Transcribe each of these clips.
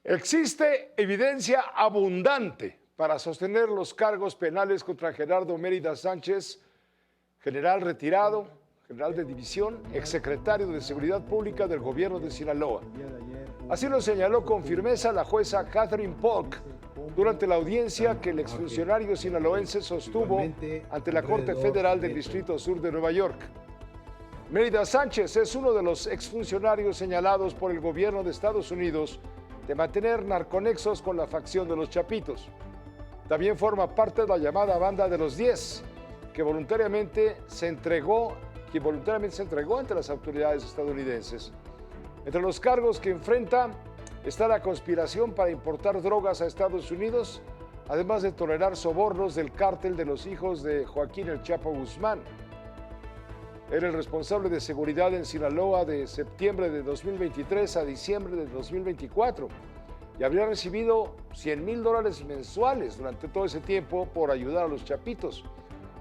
Existe evidencia abundante para sostener los cargos penales contra Gerardo Mérida Sánchez, general retirado, general de división, exsecretario de Seguridad Pública del gobierno de Sinaloa. Así lo señaló con firmeza la jueza Catherine Polk durante la audiencia que el exfuncionario sinaloense sostuvo ante la Corte Federal del Distrito Sur de Nueva York. Mérida Sánchez es uno de los exfuncionarios señalados por el gobierno de Estados Unidos de mantener narconexos con la facción de los Chapitos. También forma parte de la llamada Banda de los 10, que voluntariamente se entregó ante las autoridades estadounidenses. Entre los cargos que enfrenta está la conspiración para importar drogas a Estados Unidos, además de tolerar sobornos del cártel de los hijos de Joaquín El Chapo Guzmán. Era el responsable de seguridad en Sinaloa de septiembre de 2023 a diciembre de 2024 y habría recibido $100,000 mensuales durante todo ese tiempo por ayudar a los Chapitos.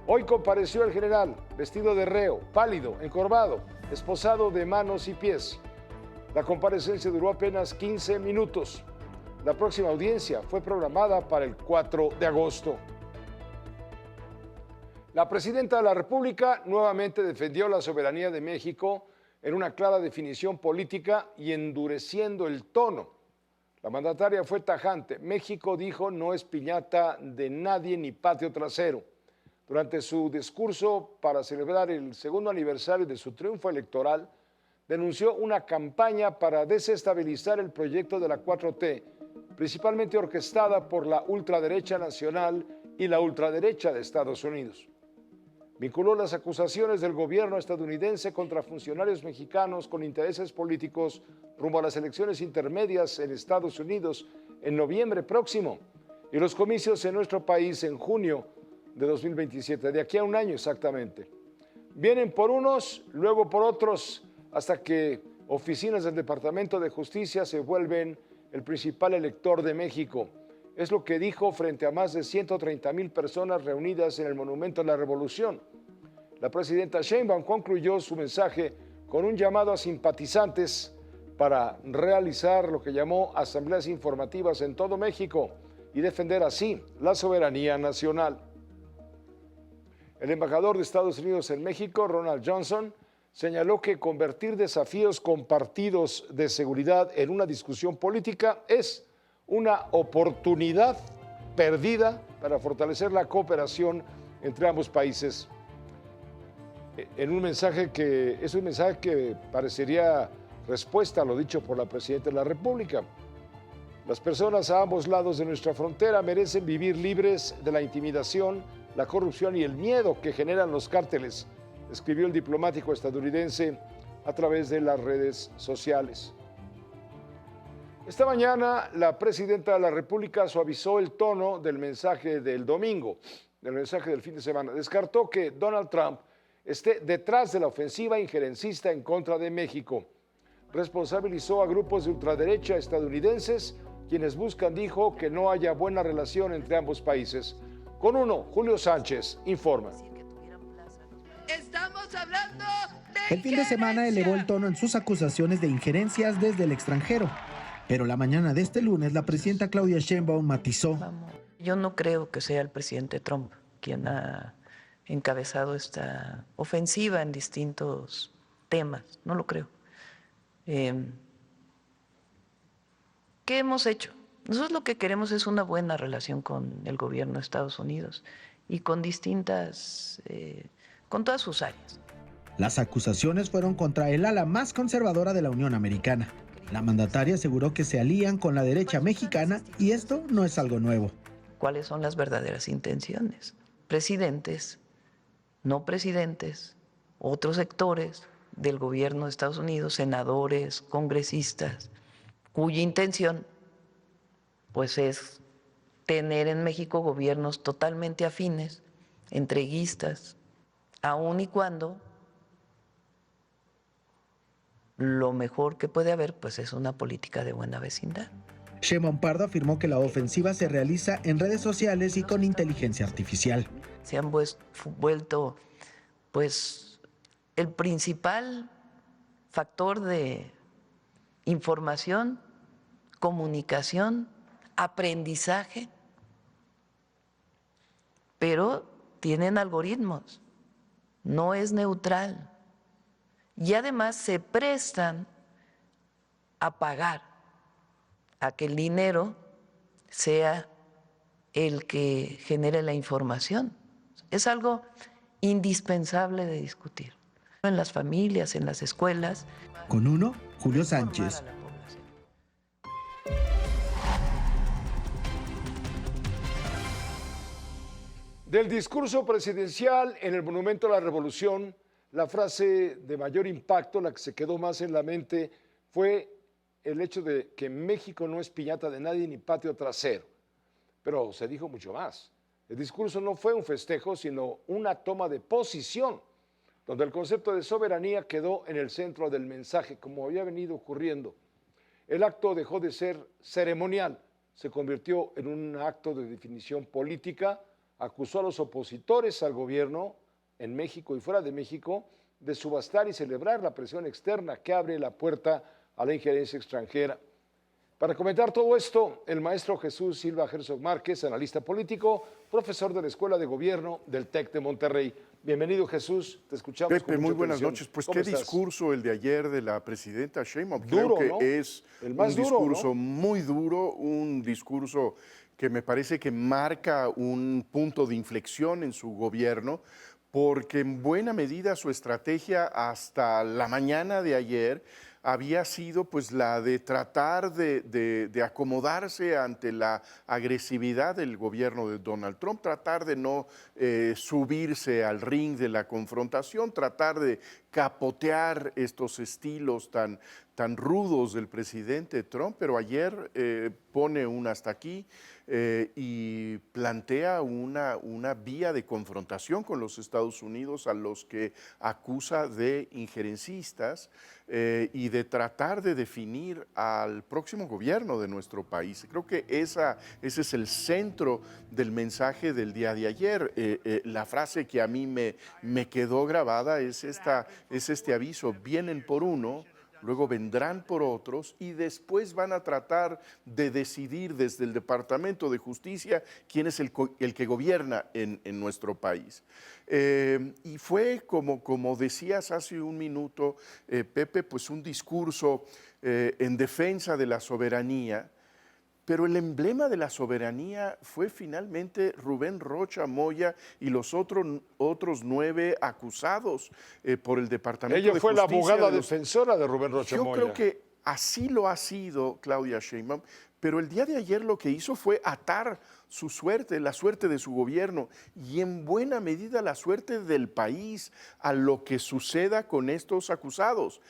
Hoy compareció el general, vestido de reo, pálido, encorvado, esposado de manos y pies. La comparecencia duró apenas 15 minutos. La próxima audiencia fue programada para el 4 de agosto. La presidenta de la República nuevamente defendió la soberanía de México en una clara definición política y endureciendo el tono. La mandataria fue tajante. México, dijo, no es piñata de nadie ni patio trasero. Durante su discurso para celebrar el segundo aniversario de su triunfo electoral, denunció una campaña para desestabilizar el proyecto de la 4T, principalmente orquestada por la ultraderecha nacional y la ultraderecha de Estados Unidos. Vinculó las acusaciones del gobierno estadounidense contra funcionarios mexicanos con intereses políticos rumbo a las elecciones intermedias en Estados Unidos en noviembre próximo y los comicios en nuestro país en junio de 2027, de aquí a un año exactamente. Vienen por unos, luego por otros, hasta que oficinas del Departamento de Justicia se vuelven el principal elector de México. Es lo que dijo frente a más de 130,000 personas reunidas en el Monumento a la Revolución. La presidenta Sheinbaum concluyó su mensaje con un llamado a simpatizantes para realizar lo que llamó asambleas informativas en todo México y defender así la soberanía nacional. El embajador de Estados Unidos en México, Ronald Johnson, señaló que convertir desafíos compartidos de seguridad en una discusión política es una oportunidad perdida para fortalecer la cooperación entre ambos países. Es un mensaje que parecería respuesta a lo dicho por la presidenta de la República. Las personas a ambos lados de nuestra frontera merecen vivir libres de la intimidación, la corrupción y el miedo que generan los cárteles, escribió el diplomático estadounidense a través de las redes sociales. Esta mañana, la presidenta de la República suavizó el tono del mensaje del domingo, del mensaje del fin de semana. Descartó que Donald Trump esté detrás de la ofensiva injerencista en contra de México. Responsabilizó a grupos de ultraderecha estadounidenses, quienes buscan, dijo, que no haya buena relación entre ambos países. Con uno, Julio Sánchez informa. Estamos hablando de El fin de semana elevó el tono en sus acusaciones de injerencias desde el extranjero. Pero la mañana de este lunes, la presidenta Claudia Sheinbaum matizó. Yo no creo que sea el presidente Trump quien ha encabezado esta ofensiva en distintos temas. No lo creo. ¿Qué hemos hecho? Nosotros lo que queremos es una buena relación con el gobierno de Estados Unidos y con con todas sus áreas. Las acusaciones fueron contra el ala más conservadora de la Unión Americana. La mandataria aseguró que se alían con la derecha mexicana y esto no es algo nuevo. ¿Cuáles son las verdaderas intenciones? Presidentes, no presidentes, otros sectores del gobierno de Estados Unidos, senadores, congresistas, cuya intención pues es tener en México gobiernos totalmente afines, entreguistas, aun y cuando lo mejor que puede haber pues es una política de buena vecindad. Sheinbaum Pardo afirmó que la ofensiva se realiza en redes sociales y con inteligencia artificial. Se han vuelto pues el principal factor de información comunicación, aprendizaje, pero tienen algoritmos, no es neutral. Y además se prestan a pagar a que el dinero sea el que genere la información. Es algo indispensable de discutir en las familias, en las escuelas. Con uno, Julio Sánchez. Del discurso presidencial en el Monumento a la Revolución, la frase de mayor impacto, la que se quedó más en la mente, fue el hecho de que México no es piñata de nadie ni patio trasero. Pero se dijo mucho más. El discurso no fue un festejo, sino una toma de posición, donde el concepto de soberanía quedó en el centro del mensaje, como había venido ocurriendo. El acto dejó de ser ceremonial, se convirtió en un acto de definición política, acusó a los opositores al gobierno en México y fuera de México de subastar y celebrar la presión externa que abre la puerta a la injerencia extranjera. Para comentar todo esto, el maestro Jesús Silva Herzog Márquez, analista político, profesor de la Escuela de Gobierno del TEC de Monterrey. Bienvenido, Jesús, te escuchamos. Pepe, muy buenas noches. Pues qué discurso el de ayer de la presidenta Sheinbaum. Creo que, ¿no?, es un discurso muy duro, un discurso que me parece que marca un punto de inflexión en su gobierno, porque en buena medida su estrategia hasta la mañana de ayer había sido pues la de tratar de acomodarse ante la agresividad del gobierno de Donald Trump, tratar de no subirse al ring de la confrontación, tratar de capotear estos estilos tan rudos del presidente Trump, pero ayer pone un hasta aquí y plantea una vía de confrontación con los Estados Unidos, a los que acusa de injerencistas y de tratar de definir al próximo gobierno de nuestro país. Creo que ese es el centro del mensaje del día de ayer. La frase que a mí me quedó grabada es este aviso: vienen por uno, luego vendrán por otros y después van a tratar de decidir desde el Departamento de Justicia quién es el que gobierna en nuestro país. Y fue, como decías hace un minuto, Pepe, pues un discurso en defensa de la soberanía, pero el emblema de la soberanía fue finalmente Rubén Rocha Moya y los otros 9 acusados por el Departamento de Justicia. Ella fue la abogada defensora de Rubén Rocha Moya. Yo creo que así lo ha sido Claudia Sheinbaum, pero el día de ayer lo que hizo fue atar su suerte, la suerte de su gobierno y en buena medida la suerte del país a lo que suceda con estos acusados.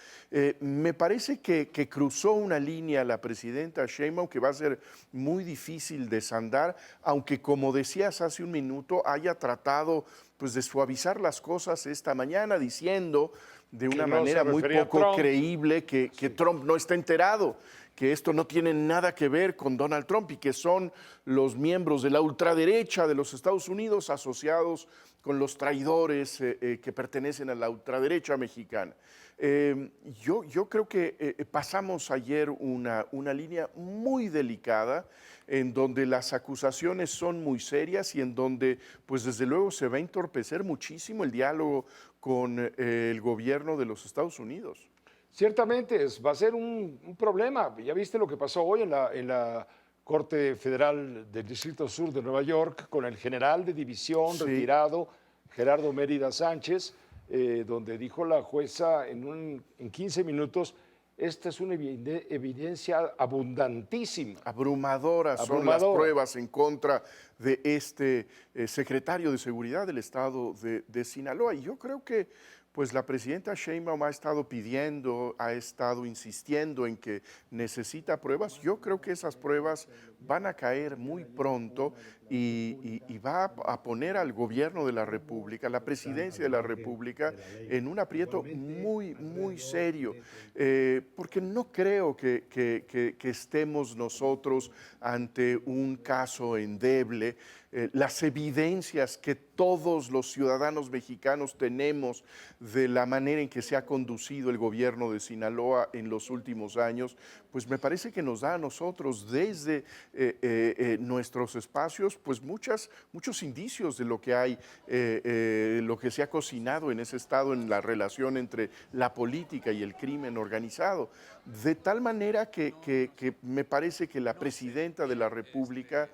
Me parece que cruzó una línea la presidenta Sheinbaum que va a ser muy difícil desandar, aunque, como decías hace un minuto, haya tratado pues de suavizar las cosas esta mañana diciendo de una manera muy poco creíble que Trump no está enterado, que esto no tiene nada que ver con Donald Trump y que son los miembros de la ultraderecha de los Estados Unidos asociados con los traidores que pertenecen a la ultraderecha mexicana. Yo creo que pasamos ayer una línea muy delicada en donde las acusaciones son muy serias y en donde, pues desde luego, se va a entorpecer muchísimo el diálogo con el gobierno de los Estados Unidos. Ciertamente va a ser un problema. Ya viste lo que pasó hoy en la Corte Federal del Distrito Sur de Nueva York con el general de división retirado, Gerardo Mérida Sánchez, donde dijo la jueza en 15 minutos: esta es una evidencia abundantísima. Abrumadoras son las pruebas en contra de este secretario de Seguridad del Estado de Sinaloa. Y yo creo que pues la presidenta Sheinbaum ha estado pidiendo, ha estado insistiendo en que necesita pruebas. Yo creo que esas pruebas van a caer muy pronto y va a poner al gobierno de la República, la presidencia de la República, en un aprieto muy, muy serio. Porque no creo que estemos nosotros ante un caso endeble. las evidencias que todos los ciudadanos mexicanos tenemos de la manera en que se ha conducido el gobierno de Sinaloa en los últimos años, pues me parece que nos da a nosotros desde nuestros espacios pues muchos indicios de lo que hay, lo que se ha cocinado en ese estado en la relación entre la política y el crimen organizado. De tal manera que me parece que la presidenta de la República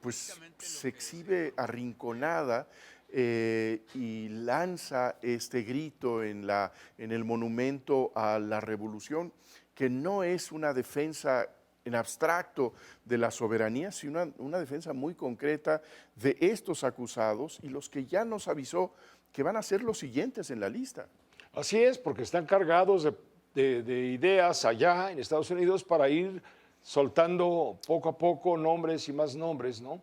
pues se exhibe arrinconada y lanza este grito en el monumento a la revolución, que no es una defensa en abstracto de la soberanía, sino una defensa muy concreta de estos acusados y los que ya nos avisó que van a ser los siguientes en la lista. Así es, porque están cargados de ideas allá en Estados Unidos para ir soltando poco a poco nombres y más nombres, ¿no?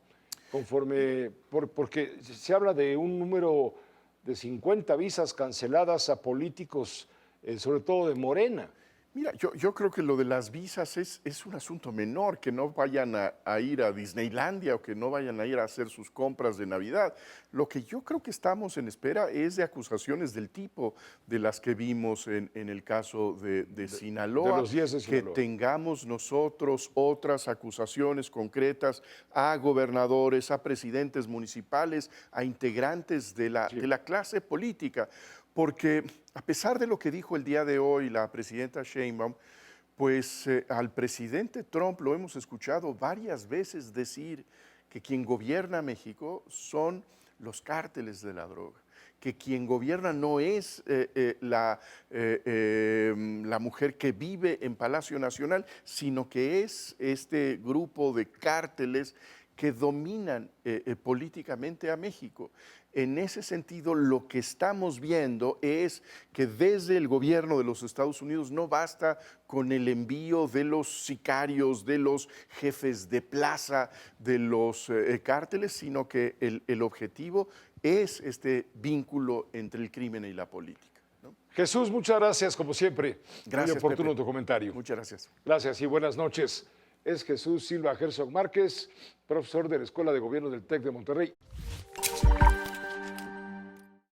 Porque se habla de un número de 50 visas canceladas a políticos, sobre todo de Morena. Mira, yo creo que lo de las visas es un asunto menor, que no vayan a ir a Disneylandia o que no vayan a ir a hacer sus compras de Navidad. Lo que yo creo que estamos en espera es de acusaciones del tipo de las que vimos en el caso de Sinaloa, de los 10 de Sinaloa. Que tengamos nosotros otras acusaciones concretas a gobernadores, a presidentes municipales, a integrantes de la clase política. Porque a pesar de lo que dijo el día de hoy la presidenta Sheinbaum, pues al presidente Trump lo hemos escuchado varias veces decir que quien gobierna México son los cárteles de la droga, que quien gobierna no es la mujer que vive en Palacio Nacional, sino que es este grupo de cárteles que dominan políticamente a México. En ese sentido, lo que estamos viendo es que desde el gobierno de los Estados Unidos no basta con el envío de los sicarios, de los jefes de plaza, de los cárteles, sino que el objetivo es este vínculo entre el crimen y la política, ¿no? Jesús, muchas gracias, como siempre. Gracias, muy oportuno Pepe. tu comentario. Muchas gracias. Gracias y buenas noches. Es Jesús Silva Herzog Márquez, profesor de la Escuela de Gobierno del TEC de Monterrey.